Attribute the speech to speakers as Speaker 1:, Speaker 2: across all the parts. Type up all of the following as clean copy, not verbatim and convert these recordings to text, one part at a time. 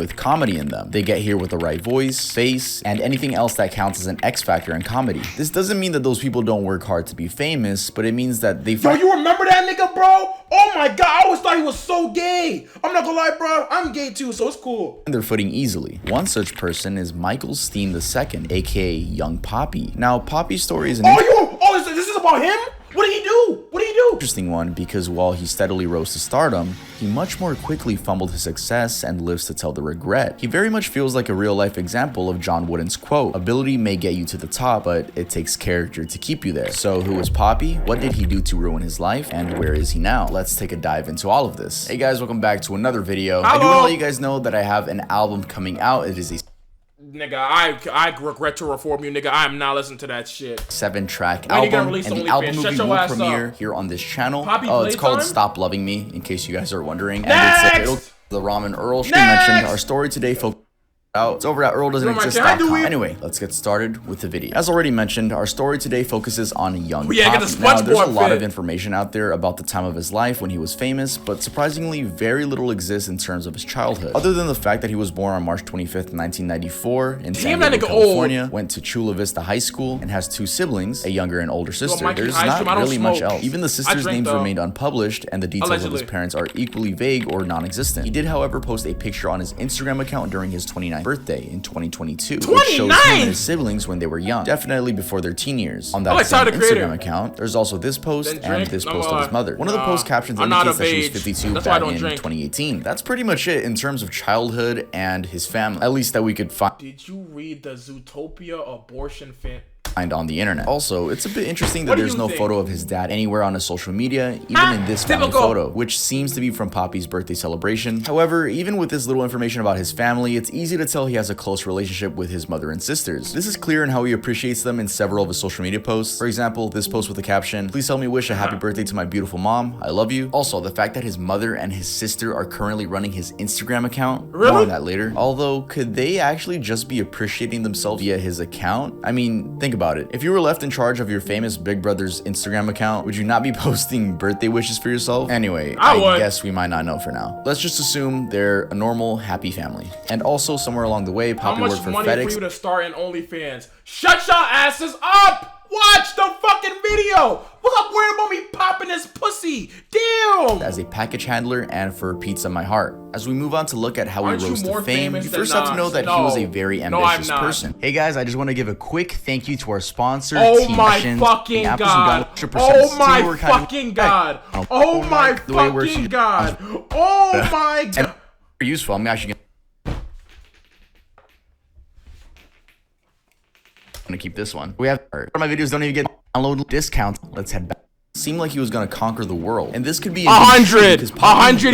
Speaker 1: with comedy in them. They get here with the right voice, face, and anything else that counts as an X factor in comedy. This doesn't mean that those people don't work hard to be famous, but it means that they
Speaker 2: Yo, you remember that nigga, bro? Oh my god, I always thought he was so gay. I'm not gonna lie, bro. I'm gay too, so it's cool.
Speaker 1: their footing easily. One such person is Michael Steen II, aka Young Poppy. Now, Poppy's story is an
Speaker 2: this is about him? What did he do? What did he do?
Speaker 1: interesting one because while he steadily rose to stardom, he much more quickly fumbled his success and lives to tell the regret. He very much feels like a real-life example of John Wooden's quote, "Ability may get you to the top, but it takes character to keep you there." So who is Poppy? What did he do to ruin his life? And where is he now? Let's take a dive into all of this. Hey guys, welcome back to another video. I do want to let you guys know that I have an album coming out. It is a
Speaker 2: Nigga, I regret to reform you, nigga. I am not listening to that shit.
Speaker 1: 7-track album, and the album movie will premiere here on this channel. It's called Stop Loving Me, in case you guys are wondering. And it's the Ramen Earl stream mentioned. Our story today focuses it's over at earldoesn'texist.com. Anyway, let's get started with the video. As already mentioned, our story today focuses on Young Poppy. Now, there's a lot of information out there about the time of his life when he was famous, but surprisingly, very little exists in terms of his childhood. Other than the fact that he was born on March 25th, 1994 in San Diego, California, went to Chula Vista High School, and has 2 siblings, a younger and older sister. There's not really much else. Even the sisters' names remained unpublished, and the details of his parents are equally vague or non-existent. He did, however, post a picture on his Instagram account during his 29th birthday in 2022, which shows him and his siblings when they were young, definitely before their teen years. On that same Instagram account, there's also this post and this post of his mother. One of the post captions indicates that she was 52 back in 2018. That's pretty much it in terms of childhood and his family, at least that we could find.
Speaker 2: Did you read the Zootopia abortion fan?
Speaker 1: On the internet. Also, it's a bit interesting that there's no photo of his dad anywhere on his social media, even in this family photo, which seems to be from Poppy's birthday celebration. However, even with this little information about his family, it's easy to tell he has a close relationship with his mother and sisters. This is clear in how he appreciates them in several of his social media posts. For example, this post with the caption, "Please help me wish a happy birthday to my beautiful mom. I love you." Also, the fact that his mother and his sister are currently running his Instagram account. More on that later. Although, could they actually just be appreciating themselves via his account? I mean, think about it. If you were left in charge of your famous Big Brother's Instagram account, would you not be posting birthday wishes for yourself? Anyway, I guess we might not know for now. Let's just assume they're a normal, happy family. And also, somewhere along the way, Poppy worked for FedEx. How much money for you to start in OnlyFans? Shut your asses up! Watch the fucking video! What's up worried about me popping this pussy? Damn! As a package handler and for Pizza My Heart. As we move on to look at how he rose to fame, you first have to know that he was a very ambitious person. Hey guys, I just want to give a quick thank you to our sponsor, Team Action.
Speaker 2: Fucking god! Oh my fucking god! Oh my fucking god! Oh my god!
Speaker 1: Useful. I'm actually gonna keep this one. We have my videos don't even get download discounts. Let's head back. Seemed like he was gonna conquer the world, and this could be 100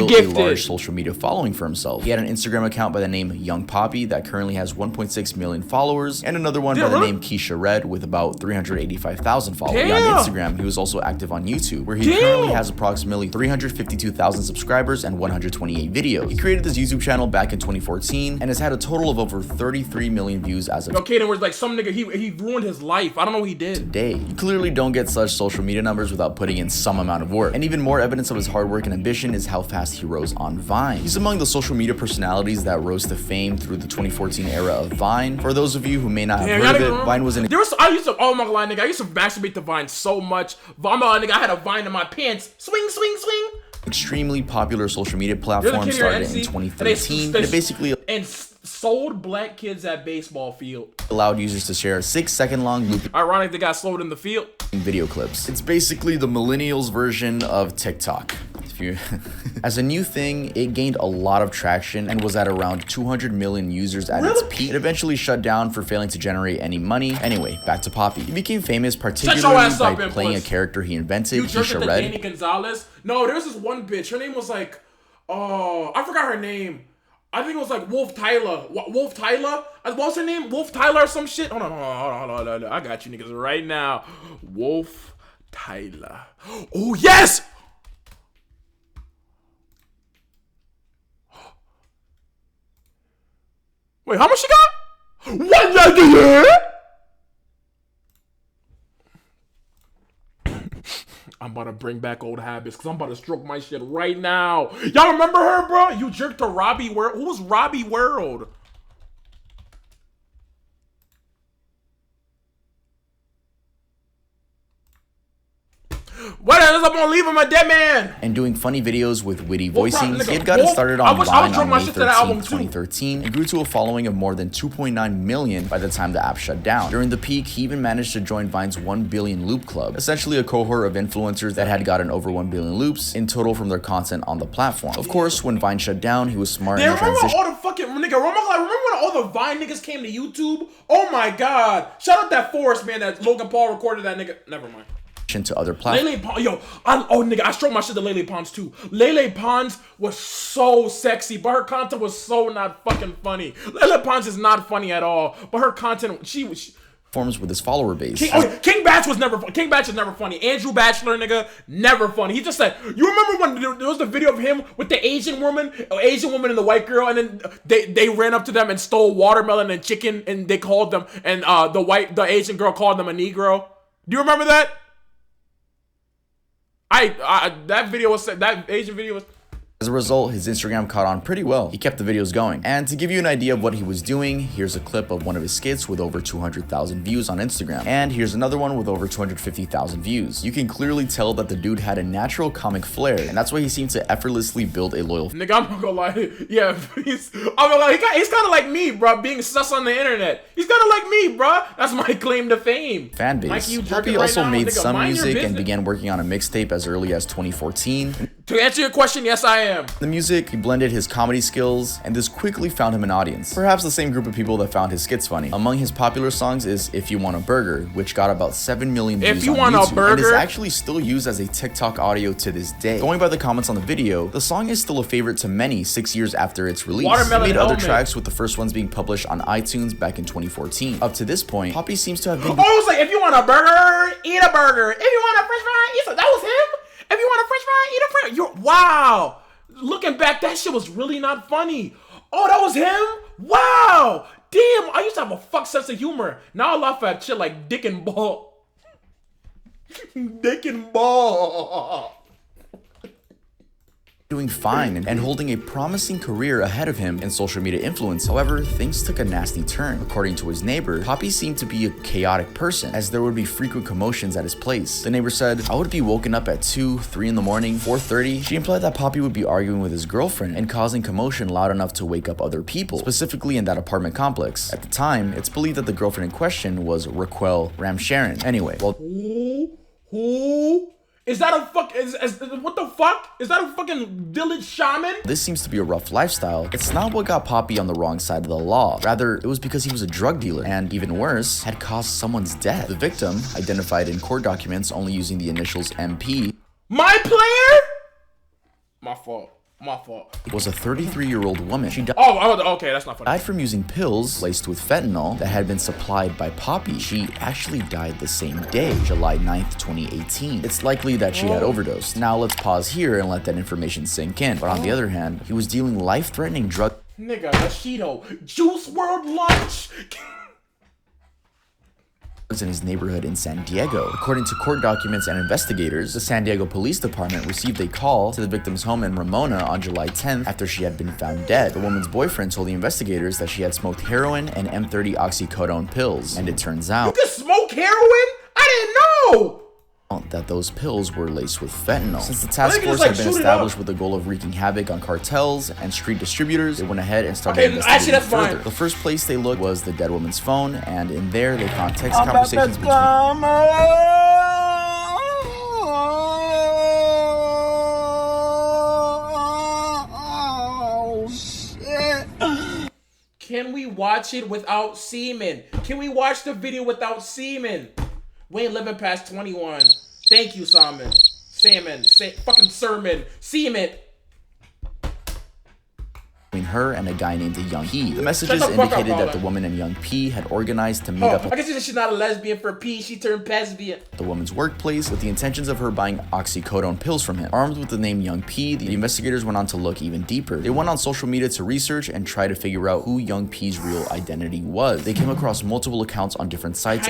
Speaker 1: gifted. A large social media following for himself. He had an Instagram account by the name Young Poppy that currently has 1.6 million followers, and another one by the name Keisha Red with about 385,000 followers. Beyond Instagram, he was also active on YouTube, where he currently has approximately 352,000 subscribers and 128 videos. He created this YouTube channel back in 2014 and has had a total of over 33 million views as of
Speaker 2: okay. Then was like some nigga he ruined his life. I don't know what he did.
Speaker 1: Today, you clearly don't get such social media numbers without putting in some amount of work. And even more evidence of his hard work and ambition is how fast he rose on Vine. He's among the social media personalities that rose to fame through the 2014 era of Vine. For those of you who may not have heard of it, Vine was
Speaker 2: I used to, oh my god, nigga, I used to masturbate to Vine so much. Nigga, I had a Vine in my pants. Swing, swing, swing.
Speaker 1: Extremely popular social media platform started in 2013. It basically
Speaker 2: sold black kids at baseball field.
Speaker 1: Allowed users to share 6-second long loop.
Speaker 2: Ironic they got slowed in the field.
Speaker 1: Video clips. It's basically the millennials version of TikTok. As a new thing, it gained a lot of traction and was at around 200 million users at its peak. It eventually shut down for failing to generate any money. Anyway, back to Poppy. He became famous particularly by playing a character he invented, Keisha Red.
Speaker 2: Danny Gonzalez? No, there was this one bitch. Her name was like, oh, I forgot her name. I think it was like Wolf Tyler. Wolf Tyler? What was her name? Wolf Tyler or some shit? Hold on. I got you niggas right now. Wolf Tyler. Oh, yes! Wait, how much she got? What? I'm I'm about to bring back old habits because I'm about to stroke my shit right now. Y'all remember her, bro? You jerked to Robbie World. Who was Robbie World? What else? I'm gonna leave him a dead man.
Speaker 1: And doing funny videos with witty voicing. He had gotten started on Vine on May 13th, 2013, and grew to a following of more than 2.9 million by the time the app shut down. During the peak, he even managed to join Vine's 1 billion loop club, essentially a cohort of influencers that had gotten over 1 billion loops in total from their content on the platform. Of course, when Vine shut down, he was smart in the transition.
Speaker 2: All the fucking remember when all the Vine niggas came to YouTube? Oh my god! Shout out that Forrest man that Logan Paul recorded that nigga. Never mind.
Speaker 1: To other platforms.
Speaker 2: Lele Pons, I stroked my shit to Lele Pons too. Lele Pons was so sexy, but her content was so not fucking funny. Lele Pons is not funny at all, but her content, she
Speaker 1: forms with his follower base.
Speaker 2: King Batch was never funny. King Batch is never funny. Andrew Bachelor, nigga, never funny. He just said, you remember when there was the video of him with the Asian woman and the white girl, and then they ran up to them and stole watermelon and chicken, and they called them, and the Asian girl called them a Negro. Do you remember that? That Asian video was...
Speaker 1: As a result, his Instagram caught on pretty well. He kept the videos going. And to give you an idea of what he was doing, here's a clip of one of his skits with over 200,000 views on Instagram. And here's another one with over 250,000 views. You can clearly tell that the dude had a natural comic flair, and that's why he seemed to effortlessly build a loyal...
Speaker 2: Nigga, I'm not gonna lie. Yeah, he's kind of like me, bro, being sus on the internet. He's kind of like me, bro. That's my claim to fame.
Speaker 1: Fan base. Poppy also made some music and began working on a mixtape as early as 2014.
Speaker 2: To answer your question, yes, I am.
Speaker 1: The music, he blended his comedy skills, and this quickly found him an audience. Perhaps the same group of people that found his skits funny. Among his popular songs is If You Want a Burger, which got about 7 million views on YouTube, and is actually still used as a TikTok audio to this day. Going by the comments on the video, the song is still a favorite to many 6 years after its release. He made other tracks, with the first ones being published on iTunes back in 2014. Up to this point, Poppy seems to have been...
Speaker 2: Oh, it was like, if you want a burger, eat a burger. If you want a french fry, eat a... That was him? If you want a french fry, eat a french... Wow! Looking back, that shit was really not funny. Oh, that was him? Wow! Damn, I used to have a fuck sense of humor. Now I laugh at shit like dick and ball. Dick and ball.
Speaker 1: Doing fine and holding a promising career ahead of him in social media influence. However, things took a nasty turn. According to his neighbor, Poppy seemed to be a chaotic person, as there would be frequent commotions at his place. The neighbor said, I would be woken up at 2, 3 in the morning, 4:30. She implied that Poppy would be arguing with his girlfriend and causing commotion loud enough to wake up other people, specifically in that apartment complex. At the time, it's believed that the girlfriend in question was Raquel Ramsharon. Anyway, well...
Speaker 2: Who? Is that a what the fuck? Is that a fucking village shaman?
Speaker 1: This seems to be a rough lifestyle. It's not what got Poppy on the wrong side of the law. Rather, it was because he was a drug dealer and, even worse, had caused someone's death. The victim, identified in court documents only using the initials MP,
Speaker 2: my player? My fault.
Speaker 1: Was a 33-year-old woman. She died.
Speaker 2: Oh, okay, that's not funny.
Speaker 1: Died from using pills laced with fentanyl that had been supplied by Poppy. She actually died the same day, July 9th, 2018. It's likely that she had overdosed. Now let's pause here and let that information sink in. But on the other hand, he was dealing life-threatening drug...
Speaker 2: Nigga, Bushido, Juice World Lunch.
Speaker 1: In his neighborhood in San Diego. According to court documents and investigators, the San Diego Police Department received a call to the victim's home in Ramona on July 10th after she had been found dead. The woman's boyfriend told the investigators that she had smoked heroin and M30 oxycodone pills, and it turns out...
Speaker 2: You can smoke heroin? I didn't know!
Speaker 1: That those pills were laced with fentanyl. Since the task force had been established with the goal of wreaking havoc on cartels and street distributors, they went ahead and started investigating further. The first place they looked was the dead woman's phone, and in there they found text conversations between...
Speaker 2: Can we watch it without semen? Can we watch the video without semen? We ain't living past 21. Thank you, Simon. Fucking sermon. Semen.
Speaker 1: her and a guy named Young P. The messages indicated that the woman and Young P had organized to meet up
Speaker 2: I guess she's not a lesbian for P, she turned lesbian.
Speaker 1: The woman's workplace with the intentions of her buying oxycodone pills from him. Armed with the name Young P, the investigators went on to look even deeper. They went on social media to research and try to figure out who Young P's real identity was. They came across multiple accounts on different sites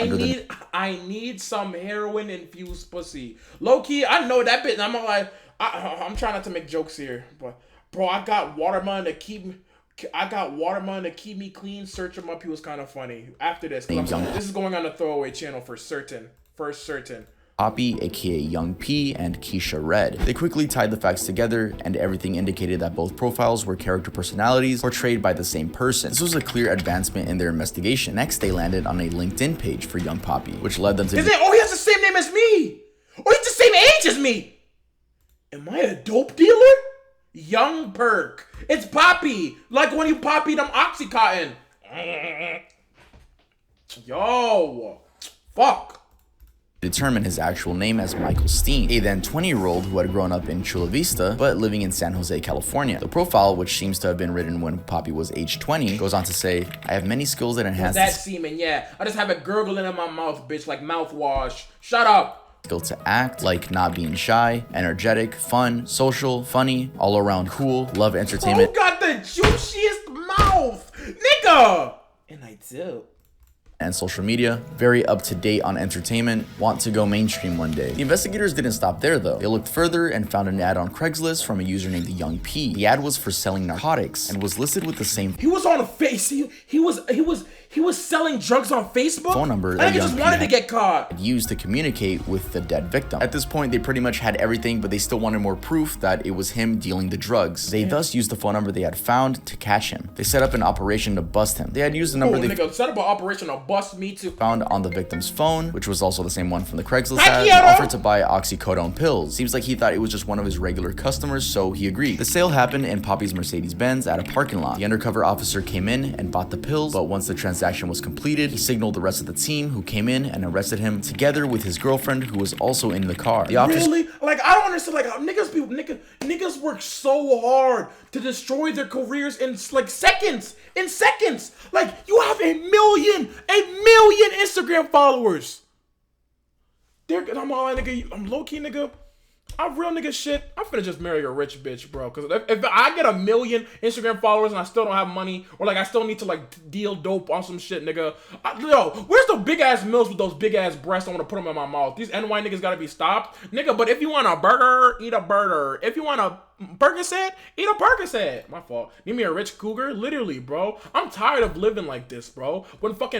Speaker 2: I need some heroin infused pussy. Low key, I know that bit. I'm like, I'm trying not to make jokes here, but bro, I got watermelon to keep me clean. Search him up. He was kind of funny. After this, this is going on the throwaway channel for certain.
Speaker 1: Poppy, aka Young P, and Keisha Red. They quickly tied the facts together, and everything indicated that both profiles were character personalities portrayed by the same person. This was a clear advancement in their investigation. Next, they landed on a LinkedIn page for Young Poppy, which led them to
Speaker 2: he has the same name as me! Oh, he's the same age as me! Am I a dope dealer? Young Perk. It's Poppy. Like when you poppy them Oxycontin. Yo. Fuck.
Speaker 1: Determine his actual name as Michael Steen, a then 20-year-old who had grown up in Chula Vista but living in San Jose, California. The profile, which seems to have been written when Poppy was age 20, goes on to say, I have many skills that enhance
Speaker 2: that semen, yeah. I just have it gurgling in my mouth, bitch, like mouthwash. Shut up.
Speaker 1: Skill to act, like not being shy, energetic, fun, social, funny, all around cool, love entertainment.
Speaker 2: Who got the juiciest mouth? Nigga! And I do.
Speaker 1: And social media, very up to date on entertainment, want to go mainstream one day. The investigators didn't stop there though. They looked further and found an ad on Craigslist from a user named Young P. The ad was for selling narcotics and was listed with the same.
Speaker 2: He was on a face. He was selling drugs on Facebook.
Speaker 1: Phone number.
Speaker 2: I just wanted to get caught.
Speaker 1: Used to communicate with the dead victim. At this point, they pretty much had everything, but they still wanted more proof that it was him dealing the drugs. They thus used the phone number they had found to catch him. They set up an operation to bust him. They had used the number
Speaker 2: set up an operation to bust me too.
Speaker 1: Found on the victim's phone, which was also the same one from the Craigslist ad, and offered to buy oxycodone pills. Seems like he thought it was just one of his regular customers, so he agreed. The sale happened in Poppy's Mercedes-Benz at a parking lot. The undercover officer came in and bought the pills, but once the transaction was completed, he signaled the rest of the team who came in and arrested him together with his girlfriend who was also in the car. The officer
Speaker 2: really? Like, I don't understand, like, how niggas work so hard to destroy their careers in like seconds. Like, you have a million Instagram followers. I'm all like, nigga, I'm low-key, nigga. I'm real nigga shit. I'm finna just marry a rich bitch, bro. Cause if I get a million Instagram followers and I still don't have money, or like I still need to like deal dope on some shit, nigga. Yo, where's the big ass mills with those big ass breasts? I wanna put them in my mouth. These NY niggas gotta be stopped, nigga. But if you want a burger, eat a burger. If you want a Percocet, eat a Percocet. My fault. Need me a rich cougar? Literally, bro. I'm tired of living like this, bro. When bimbo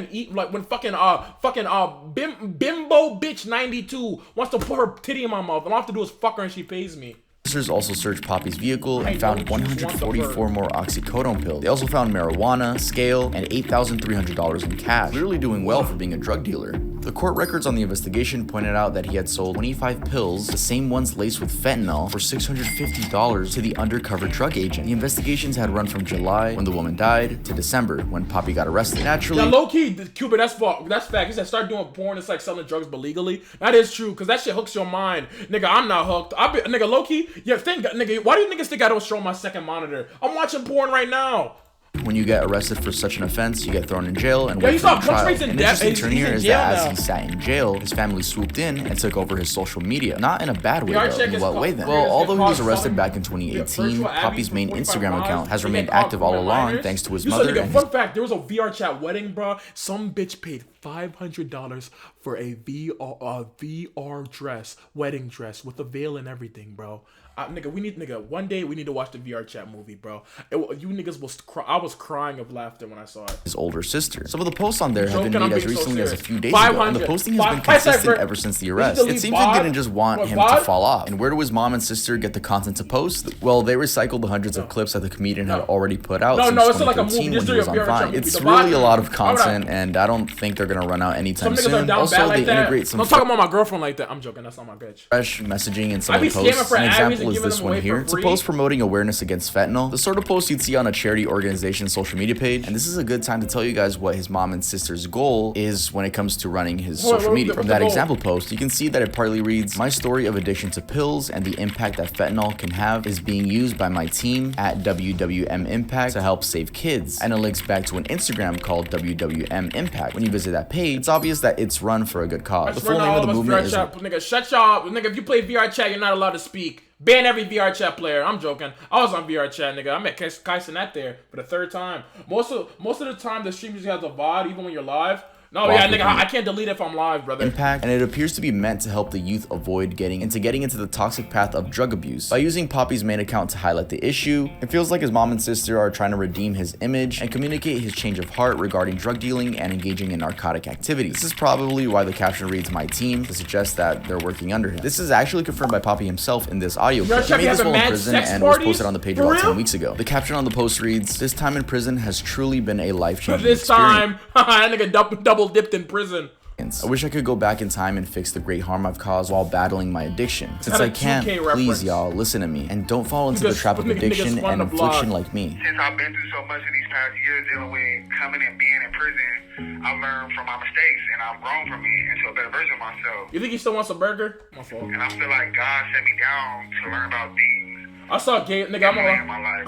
Speaker 2: bitch 92 wants to put her titty in my mouth, and all I have to do is fuck her and she pays me.
Speaker 1: Officers also searched Poppy's vehicle and found 144 more oxycodone pills. They also found marijuana, scale, and $8,300 in cash. Clearly doing well for being a drug dealer. The court records on the investigation pointed out that he had sold 25 pills, the same ones laced with fentanyl, for $650 to the undercover drug agent. The investigations had run from July, when the woman died, to December, when Poppy got arrested. Naturally,
Speaker 2: now, low-key, Cuba, that's fact. He said start doing porn, it's like selling drugs but legally. That is true, because that shit hooks your mind. Nigga, I'm not hooked. Nigga, low-key, yeah, nigga, why do you niggas think I don't show my second monitor? I'm watching porn right now.
Speaker 1: When you get arrested for such an offense, you get thrown in jail and wait for your trial. An interesting turn here is that as he sat in jail, his family swooped in and took over his social media. Not in a bad way, though. In what way then? Well, although he was arrested back in 2018, Poppy's main Instagram account has remained active all along thanks to his mother and
Speaker 2: fun fact, there was a VR chat wedding, bro. Some bitch paid $500 for a VR dress, wedding dress, with a veil and everything, bro. One day we need to watch the VR chat movie, bro. You niggas was I was crying of laughter when I saw it.
Speaker 1: His older sister. Some of the posts on there have been made as recently as a few days ago, and the posting has been consistent ever since the arrest. It seems they didn't just want him to fall off. And where do his mom and sister get the content to post? Well, they recycled the hundreds of clips that the comedian had already put out since 2013 when he was on Vine. It's really a lot of content, and I don't think they're gonna run out anytime soon. Also, they integrate some.
Speaker 2: Don't talk about my girlfriend like that. I'm joking. That's not my bitch.
Speaker 1: Fresh messaging in some of the posts. An example example is this one here. It's a post promoting awareness against fentanyl, the sort of post you'd see on a charity organization's social media page. And this is a good time to tell you guys what his mom and sister's goal is when it comes to running his social media. From that example post, you can see that it partly reads, "My story of addiction to pills and the impact that fentanyl can have is being used by my team at WWM Impact to help save kids." And it links back to an Instagram called WWM Impact. When you visit that page, it's obvious that it's run for a good cause. The full name of the movement is...
Speaker 2: Nigga, shut y'all. Nigga, if you play VR chat, you're not allowed to speak. Ban every VR chat player. I'm joking. I was on VR chat, nigga. I met Kyson at there for the third time. Most of the time, the stream usually has a VOD, even when you're live. No, yeah, nigga, I can't delete it if I'm live, brother.
Speaker 1: Impact, and it appears to be meant to help the youth avoid getting into the toxic path of drug abuse. By using Poppy's main account to highlight the issue, it feels like his mom and sister are trying to redeem his image and communicate his change of heart regarding drug dealing and engaging in narcotic activities. This is probably why the caption reads "my team" to suggest that they're working under him. This is actually confirmed by Poppy himself in this audio clip. He made this while in prison and was posted on the page about 10 weeks ago. The caption on the post reads, "This time in prison has truly been a life-changing experience."
Speaker 2: This time, that nigga double dipped in prison.
Speaker 1: I wish I could go back in time and fix the great harm I've caused while battling my addiction. Since I can't, please y'all, listen to me and don't fall into the trap of addiction and affliction like me.
Speaker 3: Since I've been through so much in these past years dealing with coming and being in prison, I've learned from my mistakes and I've grown from it into a better version of myself.
Speaker 2: You think he still wants a burger? My fault.
Speaker 3: And I feel like God set me down to learn about things.
Speaker 2: I saw gay nigga.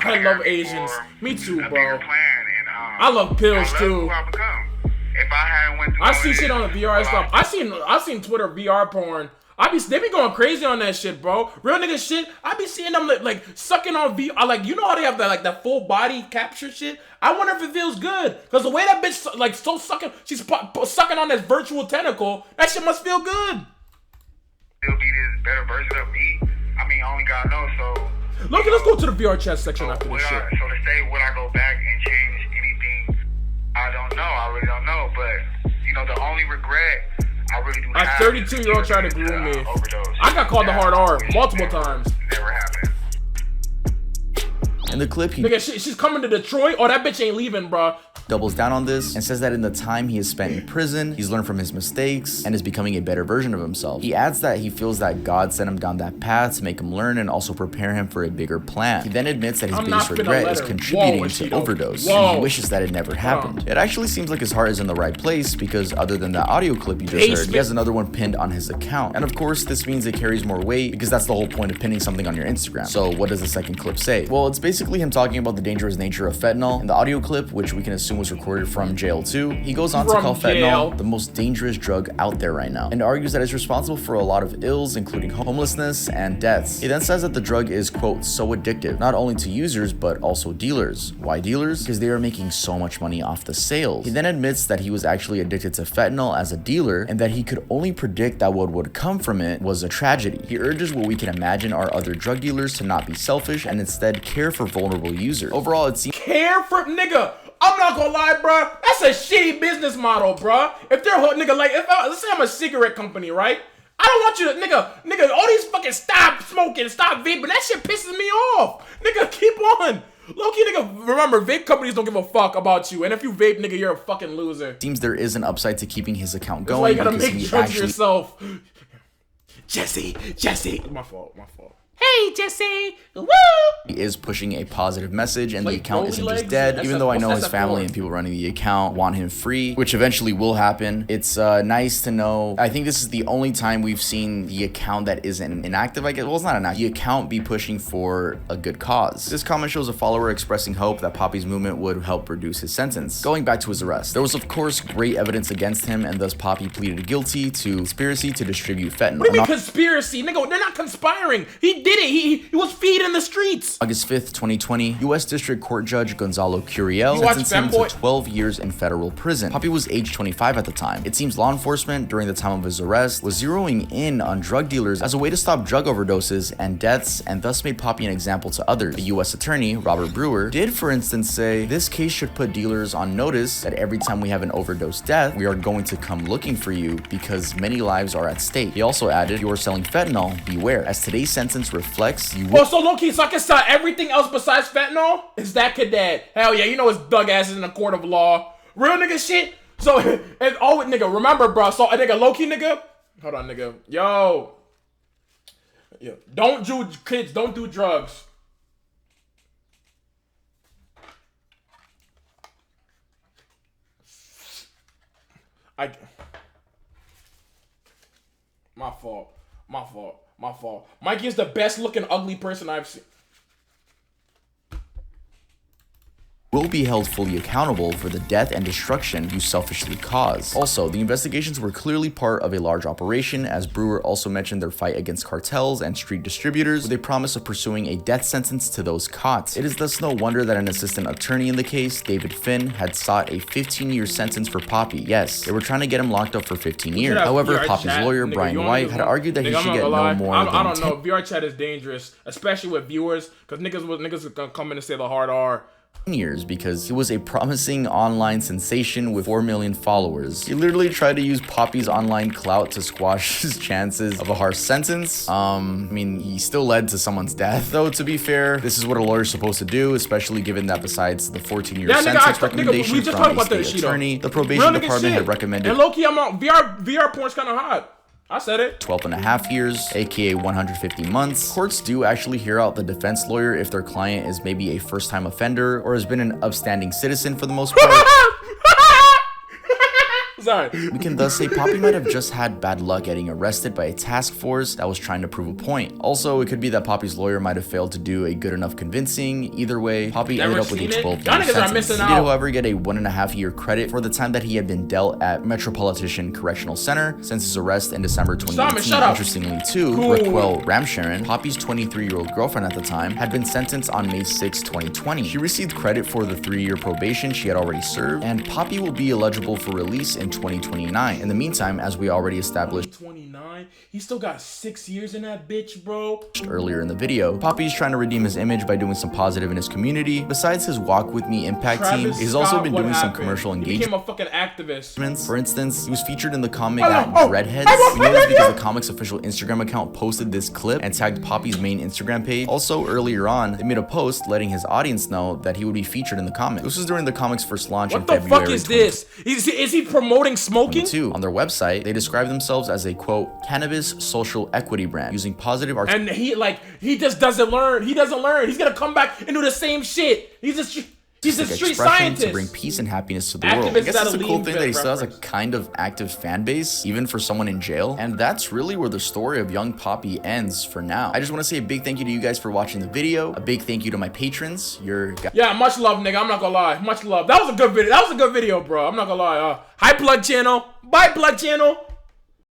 Speaker 2: I love Asians. Me too, bro. I love pills too.
Speaker 3: If I hadn't went through
Speaker 2: I see shit on the VR stuff. I seen Twitter VR porn. They be going crazy on that shit, bro. Real nigga shit. I be seeing them like sucking on VR. Like, you know how they have that full body capture shit. I wonder if it feels good, cause the way that bitch like so sucking, she's sucking on this virtual tentacle. That shit must feel good.
Speaker 3: It'll be this better version of me. I mean, only God knows. So
Speaker 2: look, let's go to the VR chat section after this shit.
Speaker 3: So to say, would I go back and change anything? I don't know. I really don't know. But, you know, the only regret I really do have...
Speaker 2: A 32-year-old tried to groom me. I got called the hard R multiple times.
Speaker 3: Never happened.
Speaker 1: In the clip,
Speaker 2: nigga, she's coming to Detroit? Oh, that bitch ain't leaving, bro.
Speaker 1: Doubles down on this and says that in the time he has spent in prison, he's learned from his mistakes and is becoming a better version of himself. He adds that he feels that God sent him down that path to make him learn and also prepare him for a bigger plan. He then admits that his biggest regret is contributing to overdose, and he wishes that it never happened. It actually seems like his heart is in the right place, because other than that audio clip you just heard, he has another one pinned on his account. And of course, this means it carries more weight, because that's the whole point of pinning something on your Instagram. So what does the second clip say? Well, it's basically him talking about the dangerous nature of fentanyl. In the audio clip, which we can assume was recorded from jail too, he goes on to call fentanyl the most dangerous drug out there right now, and argues that it's responsible for a lot of ills, including homelessness and deaths. He then says that the drug is, quote, so addictive, not only to users, but also dealers. Why dealers? Because they are making so much money off the sales. He then admits that he was actually addicted to fentanyl as a dealer, and that he could only predict that what would come from it was a tragedy. He urges what we can imagine are other drug dealers to not be selfish and instead care for vulnerable users. Overall, it seems—
Speaker 2: care for— nigga, I'm not gonna lie, bro. That's a shitty business model, bro. If they're nigga, like, let's say I'm a cigarette company, right? I don't want you to, nigga, all these fucking stop smoking, stop vaping. That shit pisses me off. Nigga, keep on. Low-key, nigga, remember, vape companies don't give a fuck about you. And if you vape, nigga, you're a fucking loser.
Speaker 1: Seems there is an upside to keeping his account going.
Speaker 2: That's why you gotta make drugs yourself. Jesse. My fault. Hey, Jesse! Woo!
Speaker 1: He is pushing a positive message, and the account isn't just dead, even though I know his family and people running the account want him free, which eventually will happen. It's nice to know. I think this is the only time we've seen the account that isn't inactive, I guess. Well, it's not inactive. The account be pushing for a good cause. This comment shows a follower expressing hope that Poppy's movement would help reduce his sentence. Going back to his arrest, there was of course great evidence against him, and thus Poppy pleaded guilty to conspiracy to distribute fentanyl.
Speaker 2: What do you mean conspiracy? Nigga, they're not conspiring. He did it. He was feeding the streets.
Speaker 1: August 5th, 2020, U.S. District Court Judge Gonzalo Curiel sentenced him to 12 years in federal prison. Poppy was age 25 at the time. It seems law enforcement, during the time of his arrest, was zeroing in on drug dealers as a way to stop drug overdoses and deaths, and thus made Poppy an example to others. The U.S. Attorney, Robert Brewer, did, for instance, say, "This case should put dealers on notice that every time we have an overdose death, we are going to come looking for you because many lives are at stake." He also added, "If you are selling fentanyl, beware, as today's sentence reflects you will—"
Speaker 2: Oh, so low-key, so I can sell everything else besides fentanyl? Is that cadet? Hell yeah, you know it's dug asses in a court of law. Real nigga shit? So, and nigga, remember, bro, so a nigga, low-key nigga? Hold on, nigga. Yo. Yeah. Don't do kids. Don't do drugs. My fault. Mikey is the best looking ugly person I've seen.
Speaker 1: Will be held fully accountable for the death and destruction you selfishly caused. Also, the investigations were clearly part of a large operation, as Brewer also mentioned their fight against cartels and street distributors with a promise of pursuing a death sentence to those caught. It is thus no wonder that an assistant attorney in the case, David Finn, had sought a 15-year sentence for Poppy. Yes, they were trying to get him locked up for 15 years. However, Poppy's lawyer, Brian White, had argued that he should get no more than 10.
Speaker 2: I don't know. VR chat is dangerous, especially with viewers, because niggas gonna come in and say the hard R.
Speaker 1: Years because he was a promising online sensation with 4 million followers. He literally tried to use Poppy's online clout to squash his chances of a harsh sentence. I mean, he still led to someone's death, though, to be fair. This is what a lawyer's supposed to do, especially given that besides the 14-year sentence recommendation from a state attorney, the probation department had recommended.
Speaker 2: And low-key, I'm out. VR porn's kind of hot. I said it.
Speaker 1: 12.5 years, aka 150 months. Courts do actually hear out the defense lawyer if their client is maybe a first-time offender or has been an upstanding citizen for the most part.
Speaker 2: Sorry.
Speaker 1: We can thus say Poppy might have just had bad luck getting arrested by a task force that was trying to prove a point. Also, it could be that Poppy's lawyer might have failed to do a good enough convincing. Either way, Poppy ended up with a 12-year sentence. He did, however, get a 1.5-year credit for the time that he had been dealt at Metropolitan Correctional Center since his arrest in December 2018. Interestingly, too, Raquel Ramcharan, Poppy's 23-year-old girlfriend at the time, had been sentenced on May 6, 2020. She received credit for the 3-year probation she had already served, and Poppy will be eligible for release in 2029. In the meantime, as we already established
Speaker 2: 2029, he still got 6 years in that bitch, bro.
Speaker 1: Earlier in the video, Poppy's trying to redeem his image by doing some positive in his community. Besides his Walk With Me impact team, he's also been doing some commercial engagement.
Speaker 2: He became a fucking activist.
Speaker 1: For instance, he was featured in the comic Dreadheads. We know this because the comic's official Instagram account posted this clip and tagged Poppy's main Instagram page. Also, earlier on, they made a post letting his audience know that he would be featured in the comic. This was during the comic's first launch in February.
Speaker 2: What the fuck is this? Is he promoting smoking?
Speaker 1: On their website, they describe themselves as a quote cannabis social equity brand using positive art.
Speaker 2: And he just doesn't learn. He doesn't learn. He's gonna come back and do the same shit. He's a street scientist
Speaker 1: to bring peace and happiness to the world. I guess it's a cool thing that he still has a kind of active fan base, even for someone in jail. And that's really where the story of young Poppy ends for now. I just want to say a big thank you to you guys for watching the video. A big thank you to my patrons.
Speaker 2: Yeah, much love, nigga. I'm not gonna lie. Much love. That was a good video. That was a good video, bro. I'm not gonna lie. Hi, Blood Channel. Bye, Blood Channel.